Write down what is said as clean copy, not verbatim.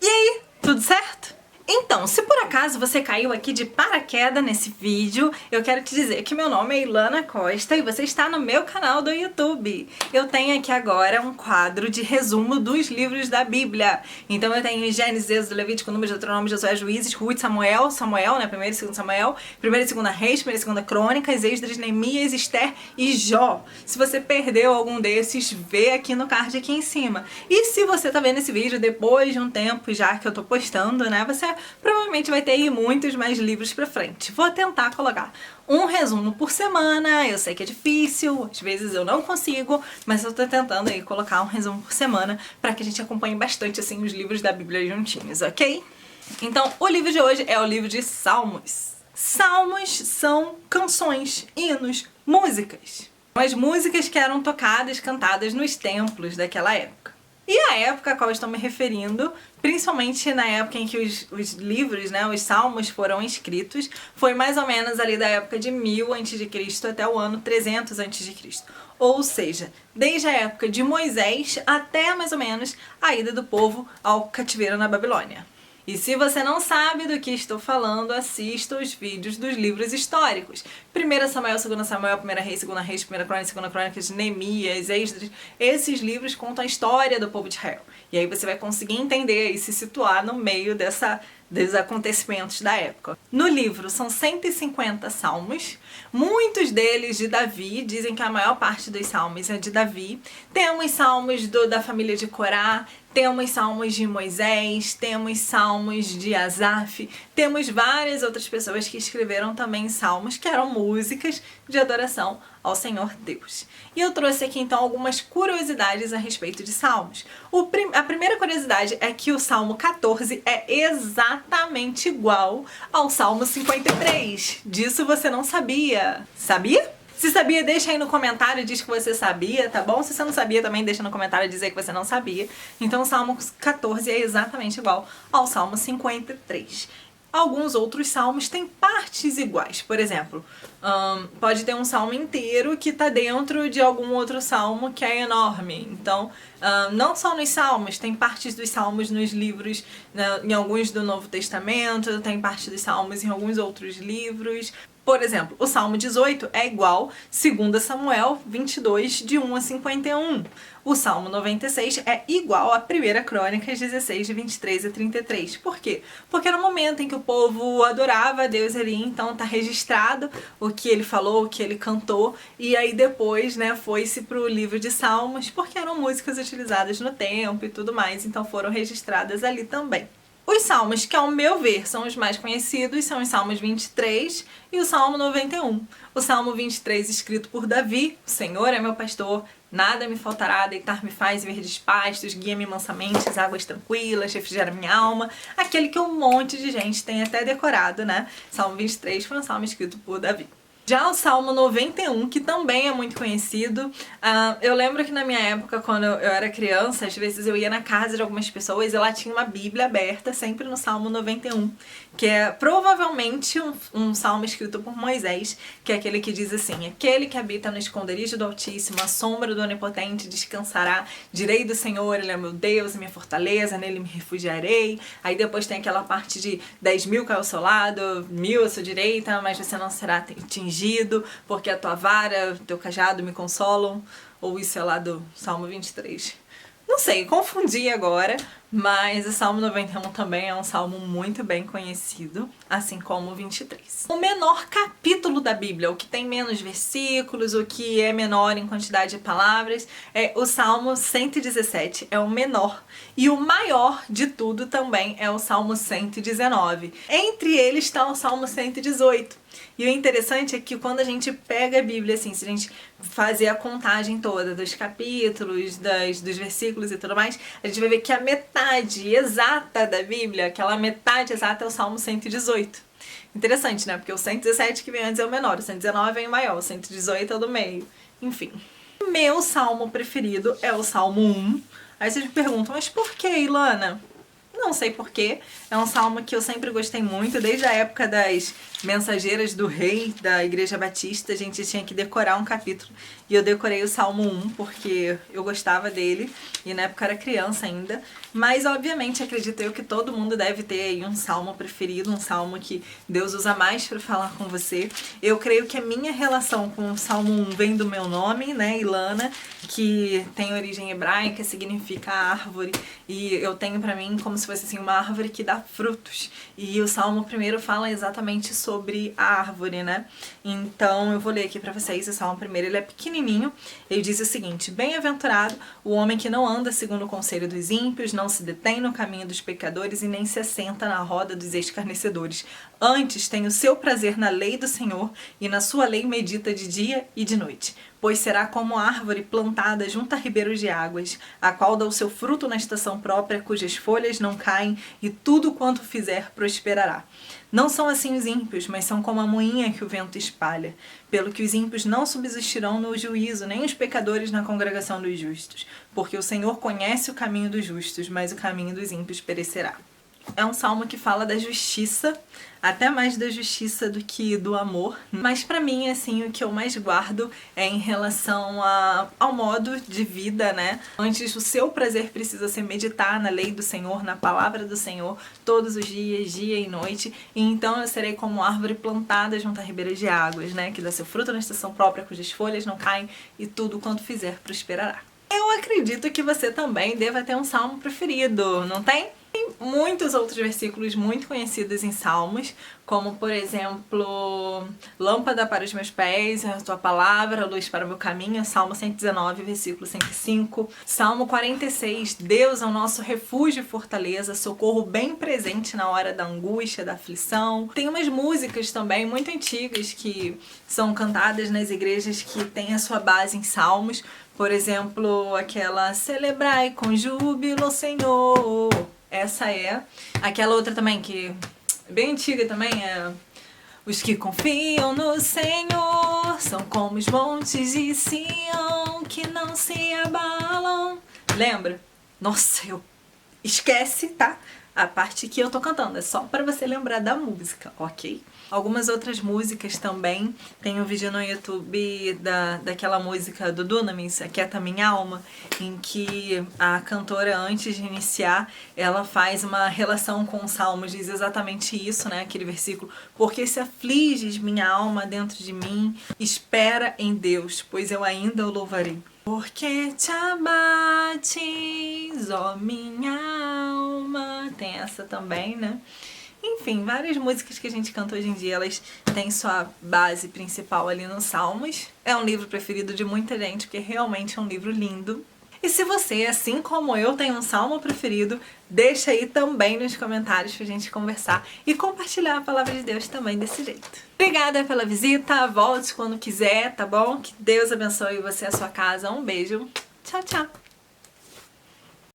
E aí, tudo certo? Então, se por acaso você caiu aqui de paraquedas nesse vídeo, eu quero te dizer que meu nome é Ilana Costa e você está no meu canal do YouTube. Eu tenho aqui agora um quadro de resumo dos livros da Bíblia. Então eu tenho Gênesis, Êxodo, Levítico, Números, Deuteronômio, Josué, Juízes, Ruth, Samuel, né, 1º e 2º Samuel, 1ª e 2ª Reis, 1ª e 2ª Crônicas, Esdras, Neemias, Esther e Jó. Se você perdeu algum desses, vê aqui no card aqui em cima. E se você tá vendo esse vídeo depois de um tempo já que eu tô postando, né, você provavelmente vai ter aí muitos mais livros pra frente. Vou tentar colocar um resumo por semana, eu sei que é difícil, às vezes eu não consigo, mas eu tô tentando aí colocar um resumo por semana pra que a gente acompanhe bastante assim os livros da Bíblia juntinhos, ok? Então, o livro de hoje é o livro de Salmos. Salmos são canções, hinos, músicas. As músicas que eram tocadas, cantadas nos templos daquela época. E a época a qual eu estou me referindo, principalmente na época em que os livros, né, os salmos foram escritos, foi mais ou menos ali da época de 1000 a.C. até o ano 300 a.C. Ou seja, desde a época de Moisés até mais ou menos a ida do povo ao cativeiro na Babilônia. E se você não sabe do que estou falando, assista os vídeos dos livros históricos. 1 Samuel, 2 Samuel, 1 Reis, 2 Reis, 1 Crônicas, 2 Crônicas, Neemias, Esdras. Esses livros contam a história do povo de Israel. E aí você vai conseguir entender e se situar no meio dos acontecimentos da época. No livro são 150 salmos, muitos deles de Davi, dizem que a maior parte dos salmos é de Davi. Temos salmos da família de Corá, temos salmos de Moisés, temos salmos de Asaf, temos várias outras pessoas que escreveram também salmos, que eram músicas de adoração ao Senhor Deus. E eu trouxe aqui então algumas curiosidades a respeito de salmos. A primeira curiosidade é que o Salmo 14 é exatamente igual ao Salmo 53. Disso você não sabia. Sabia? Se sabia, deixa aí no comentário e diz que você sabia, tá bom? Se você não sabia, também deixa no comentário e dizer que você não sabia. Então o Salmo 14 é exatamente igual ao Salmo 53. Alguns outros salmos têm partes iguais. Por exemplo, pode ter um salmo inteiro que está dentro de algum outro salmo que é enorme. Então, não só nos salmos, tem partes dos salmos nos livros, em alguns do Novo Testamento, tem parte dos salmos em alguns outros livros. Por exemplo, o Salmo 18 é igual 2 Samuel 22, de 1 a 51. O Salmo 96 é igual a 1 Crônicas 16, de 23 a 33. Por quê? Porque era o momento em que o povo adorava a Deus ali, então tá registrado o que ele falou, o que ele cantou, e aí depois, né, foi-se pro livro de Salmos, porque eram músicas utilizadas no templo e tudo mais, então foram registradas ali também. Os salmos que, ao meu ver, são os mais conhecidos são os Salmos 23 e o Salmo 91. O Salmo 23, escrito por Davi: O Senhor é meu pastor, nada me faltará, deitar-me faz em verdes pastos, guia-me mansamente às águas tranquilas, refrigera minha alma. Aquele que um monte de gente tem até decorado, né? Salmo 23 foi um salmo escrito por Davi. Já o Salmo 91, que também é muito conhecido, eu lembro que na minha época, quando eu era criança, às vezes eu ia na casa de algumas pessoas e lá tinha uma Bíblia aberta, sempre no Salmo 91, que é provavelmente um salmo escrito por Moisés, que é aquele que diz assim: aquele que habita no esconderijo do Altíssimo, a sombra do Onipotente descansará, direi do Senhor, Ele é meu Deus e minha fortaleza, nele me refugiarei. Aí depois tem aquela parte de 10.000 cai ao seu lado, 1.000 à sua direita, mas você não será atingido, porque a tua vara, o teu cajado me consolam. Ou isso é lá do Salmo 23. Não sei, confundi agora, mas o Salmo 91 também é um salmo muito bem conhecido, assim como o 23. O menor capítulo da Bíblia, o que tem menos versículos, o que é menor em quantidade de palavras, é o Salmo 117, é o menor. E o maior de tudo também é o Salmo 119. Entre eles está o Salmo 118. E o interessante é que quando a gente pega a Bíblia, assim, se a gente fazer a contagem toda dos capítulos, dos versículos e tudo mais, a gente vai ver que a metade exata da Bíblia, aquela metade exata é o Salmo 118. Interessante, né? Porque o 117 que vem antes é o menor, o 119 é o maior, o 118 é o do meio. Enfim. Meu salmo preferido é o Salmo 1. Aí vocês me perguntam, mas por que, Ilana? Não sei porquê, é um salmo que eu sempre gostei muito, desde a época das mensageiras do rei da Igreja Batista, a gente tinha que decorar um capítulo e eu decorei o Salmo 1 porque eu gostava dele e na época eu era criança ainda, mas obviamente acredito eu que todo mundo deve ter aí um salmo preferido, um salmo que Deus usa mais para falar com você. Eu creio que a minha relação com o Salmo 1 vem do meu nome, né, Ilana, que tem origem hebraica, significa árvore, e eu tenho pra mim como se fosse assim uma árvore que dá frutos. E o Salmo primeiro fala exatamente sobre a árvore, né? Então eu vou ler aqui pra vocês o Salmo primeiro, ele é pequenininho. Ele diz o seguinte: bem-aventurado o homem que não anda segundo o conselho dos ímpios, não se detém no caminho dos pecadores e nem se assenta na roda dos escarnecedores. Antes tem o seu prazer na lei do Senhor e na sua lei medita de dia e de noite. Pois será como árvore plantada junto a ribeiros de águas, a qual dá o seu fruto na estação própria, cujas folhas não caem, e tudo quanto fizer prosperará. Não são assim os ímpios, mas são como a moinha que o vento espalha. Pelo que os ímpios não subsistirão no juízo, nem os pecadores na congregação dos justos. Porque o Senhor conhece o caminho dos justos, mas o caminho dos ímpios perecerá. É um salmo que fala da justiça, até mais da justiça do que do amor. Mas pra mim, assim, o que eu mais guardo é em relação ao modo de vida, né? Antes, o seu prazer precisa ser meditar na lei do Senhor, na palavra do Senhor, todos os dias, dia e noite. E então eu serei como árvore plantada junto a ribeiras de águas, né? Que dá seu fruto na estação própria, cujas folhas não caem, e tudo quanto fizer prosperará. Eu acredito que você também deva ter um salmo preferido, não tem? Tem muitos outros versículos muito conhecidos em Salmos, como por exemplo, lâmpada para os meus pés, a tua palavra, luz para o meu caminho, Salmo 119, versículo 105. Salmo 46, Deus é o nosso refúgio e fortaleza, socorro bem presente na hora da angústia, da aflição. Tem umas músicas também muito antigas que são cantadas nas igrejas que têm a sua base em Salmos. Por exemplo, aquela Celebrai com júbilo, Senhor. Essa é. Aquela outra também, que é bem antiga também, é os que confiam no Senhor são como os montes de Sião que não se abalam. Lembra? Nossa, esquece, tá? A parte que eu tô cantando, é só pra você lembrar da música, ok? Algumas outras músicas também. Tem um vídeo no YouTube daquela música do Dunamis, Aquieta Minha Alma, em que a cantora, antes de iniciar, ela faz uma relação com os salmos, diz exatamente isso, né? Aquele versículo: porque se afliges minha alma dentro de mim, espera em Deus, pois eu ainda o louvarei. Porque te abates, ó minha alma. Tem essa também, né? Enfim, várias músicas que a gente canta hoje em dia, elas têm sua base principal ali nos Salmos. É um livro preferido de muita gente, porque realmente é um livro lindo. E se você, assim como eu, tem um salmo preferido, deixa aí também nos comentários pra gente conversar e compartilhar a palavra de Deus também desse jeito. Obrigada pela visita, volte quando quiser, tá bom? Que Deus abençoe você e a sua casa. Um beijo, tchau, tchau!